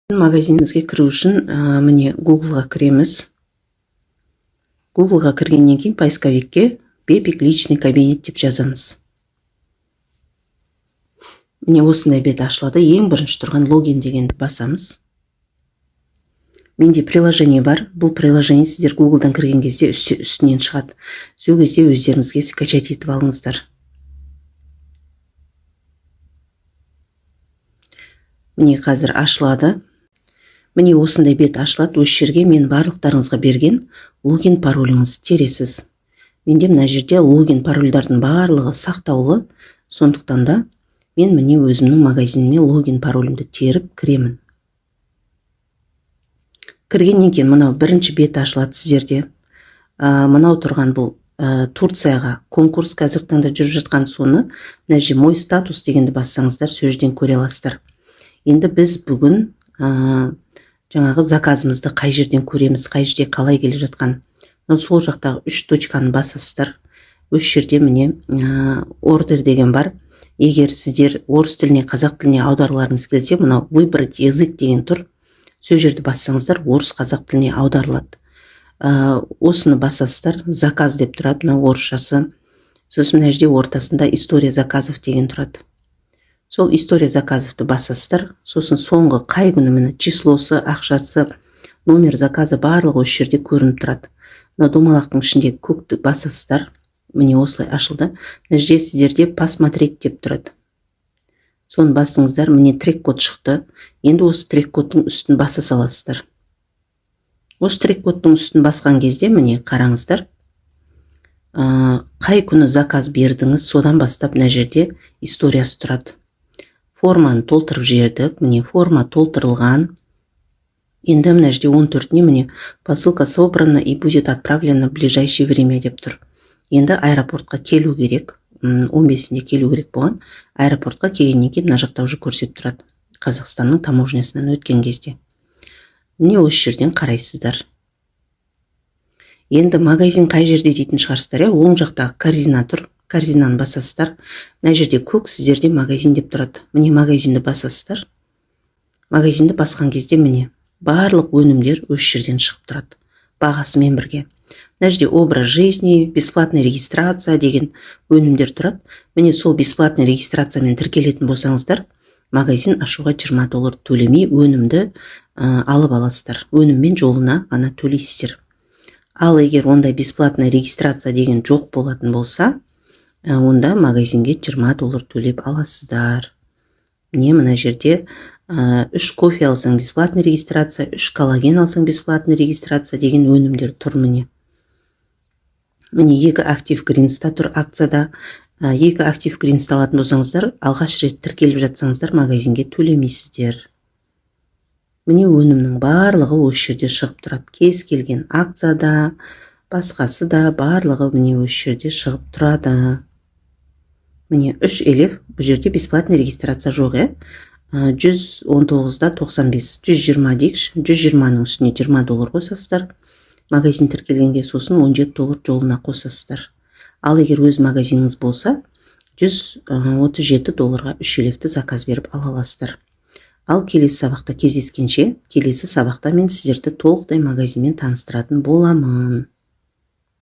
Магазинімізге кіру үшін міне Google-ға кіреміз. Google-ға кіргеннен кейін поисковикке Бепик личный кабинет деп жазамыз. Міне осындай бет ашылады. Ең бірінші тұрған логин дегенді басамыз. Менде приложение бар. Бұл приложение сіздер Google-дан кірген кезде үстінен шығады. Сол кезде өздеріңізге скачать етіп алыңыздар. Міне қазір ашылады. Міне осындай бет ашылады. Осы жерге мен барлықтарыңызға берген логин пароліңіз тересіз. Менде мына жерде логин парольдардың барлығы сақтаулы. Сондықтан да мен міне өзімнің магазиніме логин паролімді теріп кіремін. Кіргеннен кейін мынау бірінші бет ашылады сіздерде. Мынау тұрған бұл Турцияға конкурс қазіргі таңда жүріп жатқан соны мына жерде мой статус дегенді бассаңыздар сол жерден көре аласыздар. Енді біз бүгін жаңағы заказымызды қай жерден көреміз, қай жерде қалай келе жатқан. Сол жақтағы 3 точканы басасыздар. Осы жерде міне ордер деген бар. Егер сіздер орыс тіліне, қазақ тіліне аударыларыңыз келсе, мынау выбрать язык деген тұр. Сол жерді бассаңыздар, орыс қазақ тіліне аударылады. Осыны басасыздар, заказ деп тұрады, мынау орысшасы. Сосын мына жерде ортасында история заказов деген тұрады. Сол история заказовты басасыздар. Сосын соңғы қай күні міне числосы, ақшасы, номер заказы барлығы осы жерде көрініп тұрады. Мына домалақтың ішінде көкті басасыздар. Міне осылай ашылды. Мына жерде сіздерде посмотреть деп тұрады. Соны басыңыздар, міне трек код шықты. Енді осы трек кодтың үстін баса саласыздар. Осы трек кодтың үстін басқан кезде міне қараңыздар. Қай күні заказ бердіңіз, содан бастап мына жерде историясы тұрады. Форманы толтырып жібердік. Міне форма толтырылған. Енді мына жерде 14-не міне посылка собрана и будет отправлена в ближайшее время деп тұр. Енді аэропортқа келу керек. 15-інде келу керек болған. Аэропортқа келгеннен кейін мына жақта уже көрсетіп тұрады. Қазақстанның таможнясынан өткен кезде. Міне осы жерден қарайсыздар. Енді магазин қай жерде дейтін шығарсыздар. Оң жақтағы корзина тұр. Корзинаны басасыздар. Мына жерде көк сіздерде магазин деп тұрады. Міне магазинді басасыздар. Магазинді басқан кезде міне барлық өнімдер осы жерден шығып тұрады. Бағасымен бірге. Мына жерде образ жизни, бесплатная регистрация деген өнімдер тұрады. Міне сол бесплатная регистрациямен тіркелетін болсаңыздар, магазин ашуға $20 төлемей өнімді алып аласыздар. Өніммен жолына ғана төлейсіздер. Ал егер ондай бесплатная регистрация деген жоқ болатын болса, онда магазинге $20 төлеп аласыздар. Мына жерде 3 кофе алсаң бесплатный регистрация, 3 коллаген алсаң бесплатный регистрация деген өнімдер тұр міне. Міне 2 актив гринста тұр акцияда. 2 актив гринста алатын болсаңыздар, алғаш рет тіркеліп жатсаңыздар, магазинге төлемейсіздер. Міне өнімнің барлығы осы жерде шығып тұрады. Кез келген акцияда, басқасы да барлығы міне осы жерде шығып тұрады. Міне 3 елев, бұл жерде бесплатный регистрация жоқ, 119-да 95, 120 дейікші, 120-ның үстіне $20 қосасыздар. Магазин тіркелгенге сосын $17 жолына қосасыздар. Ал егер өз магазиніңіз болса, $137-ға 3 елевті заказ беріп ала аласыздар. Ал келесі сабақта кездескенше, келесі сабақта мен сіздерді толықтай магазинмен таныстыратын боламын.